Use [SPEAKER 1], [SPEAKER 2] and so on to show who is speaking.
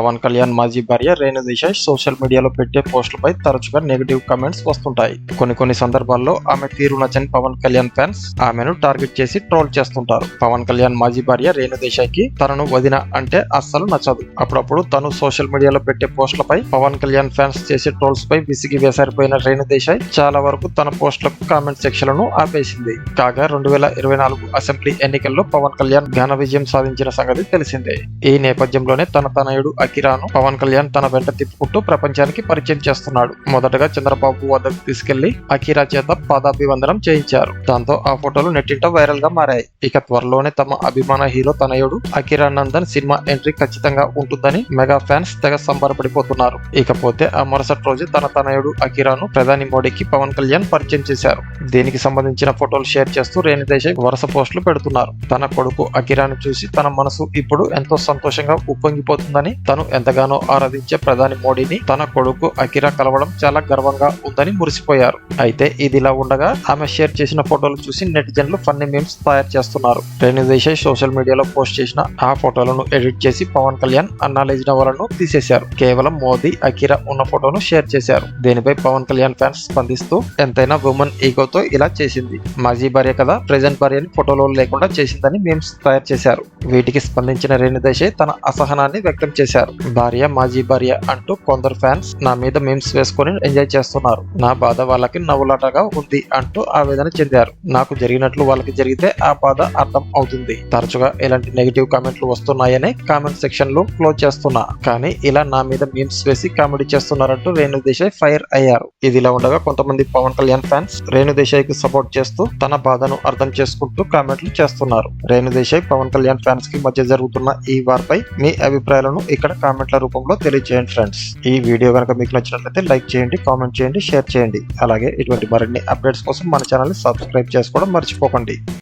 [SPEAKER 1] పవన్ కళ్యాణ్ మాజీ భార్య రేణు దేశాయ్ సోషల్ మీడియాలో పెట్టే పోస్టులపై తరచుగా నెగటివ్ కామెంట్స్ వస్తుంటాయి. కొన్ని సందర్భాల్లో ఆమె తీరు నచ్చని పవన్ కళ్యాణ్ ఫ్యాన్స్ ఆమెను టార్గెట్ చేసి ట్రోల్ చేస్తుంటారు. పవన్ కళ్యాణ్ మాజీ భార్య రేణు దేశాయ్ కి తనను వదిన అంటే అస్సలు నచ్చదు. అప్పుడప్పుడు తను సోషల్ మీడియాలో పెట్టే పోస్టులపై పవన్ కళ్యాణ్ ఫ్యాన్స్ చేసే ట్రోల్స్ పై విసిగి వేసారిపోయిన రేణు దేశాయ్ చాలా వరకు తన పోస్టులకు కామెంట్ సెక్షన్లను ఆపేసింది. కాగా 2024 అసెంబ్లీ ఎన్నికల్లో పవన్ కళ్యాణ్ ఘన విజయం సాధించిన సంగతి తెలిసిందే. ఈ నేపథ్యంలోనే తన తనయుడు అకిరాను పవన్ కళ్యాణ్ తన వెంట తిప్పుకుంటూ ప్రపంచానికి పరిచయం చేస్తున్నాడు. మొదటగా చంద్రబాబు వద్దకు తీసుకెళ్లి అకిరా చేత పాదాభివందనం చేయించారు. దాంతో ఆ ఫోటోలు నెట్టింట వైరల్ గా మారాయి. ఇక త్వరలోనే తమ అభిమాన హీరో తనయుడు అకిరా నందన్ సినిమా ఎంట్రీ ఖచ్చితంగా ఉంటుందని మెగా ఫ్యాన్స్ తెగ సంబరపడిపోతున్నారు. ఇకపోతే ఆ మరుసటి రోజు తన తనయుడు అకిరాను ప్రధాని మోడీకి పవన్ కళ్యాణ్ పరిచయం చేశారు. దీనికి సంబంధించిన ఫోటోలు షేర్ చేస్తూ రేణు దేశాయ్ వరుస పోస్టులు పెడుతున్నారు. తన కొడుకు అకిరాను చూసి తన మనసు ఇప్పుడు ఎంతో సంతోషంగా ఉప్పొంగిపోతుందని, తను ఎంతగానో ఆరాధించే ప్రధాని మోడీని తన కొడుకు అకిరా కలవడం చాలా గర్వంగా ఉందని మురిసిపోయారు. అయితే ఇదిలా ఉండగా ఆమె షేర్ చేసిన ఫోటోలు చూసి నెటిజన్లు ఫన్నీ మీమ్స్ తయారు చేస్తున్నారు. రేణు దేశాయ్ సోషల్ మీడియాలో పోస్ట్ చేసిన ఆ ఫోటోలను ఎడిట్ చేసి పవన్ కళ్యాణ్ అన్నాలేజిన వాళ్ళను తీసేశారు. కేవలం మోదీ అకిరా ఉన్న ఫోటోను షేర్ చేశారు. దీనిపై పవన్ కళ్యాణ్ ఫ్యాన్స్ స్పందిస్తూ ఎంతైనా ఉమెన్ ఈగోతో ఇలా చేసింది, మాజీ భార్య కదా ప్రెజెంట్ భార్యని ఫోటోలో లేకుండా చేసిందని మీమ్స్ తయారు చేశారు. వీటికి స్పందించిన రేణు దేశాయ్ తన అసహనాన్ని వ్యక్తం చేశారు. భార్య మాజీ భార్య అంటూ కొందరు ఫ్యాన్స్ నా మీద మీమ్స్ వేసుకొని ఎంజాయ్ చేస్తున్నారు. నా బాధ వాళ్ళకి నవ్వులాటగా ఉంది అంటూ ఆవేదన చెందారు. నాకు జరిగినట్లు వాళ్ళకి జరిగితే ఆ బాధ అర్థం అవుతుంది. తరచుగా ఇలాంటి నెగిటివ్ కామెంట్లు వస్తున్నాయనే కామెంట్ సెక్షన్ లో క్లోజ్ చేస్తున్నా, కానీ ఇలా నా మీద మీమ్స్ వేసి కామెడీ చేస్తున్నారంటూ రేణు దేశాయ్ ఫైర్ అయ్యారు. ఇదిలా ఉండగా కొంతమంది పవన్ కళ్యాణ్ ఫ్యాన్స్ రేణు దేశాయ్ కి సపోర్ట్ చేస్తూ తన బాధను అర్థం చేసుకుంటూ కామెంట్లు చేస్తున్నారు. రేణు దేశాయ్ పవన్ కళ్యాణ్ ఫ్యాన్స్ కి మధ్య జరుగుతున్న ఈ వార్పై మీ అభిప్రాయాలను ఇక్కడ కామెంట్ల రూపంలో తెలియజేయండి ఫ్రెండ్స్. ఈ వీడియో కనుక మీకు నచ్చినట్లయితే లైక్ చేయండి, కామెంట్ చేయండి, షేర్ చేయండి. అలాగే ఇటువంటి మరిన్ని అప్డేట్స్ కోసం మన ఛానల్ ని సబ్స్క్రైబ్ చేసుకోవడం మర్చిపోకండి.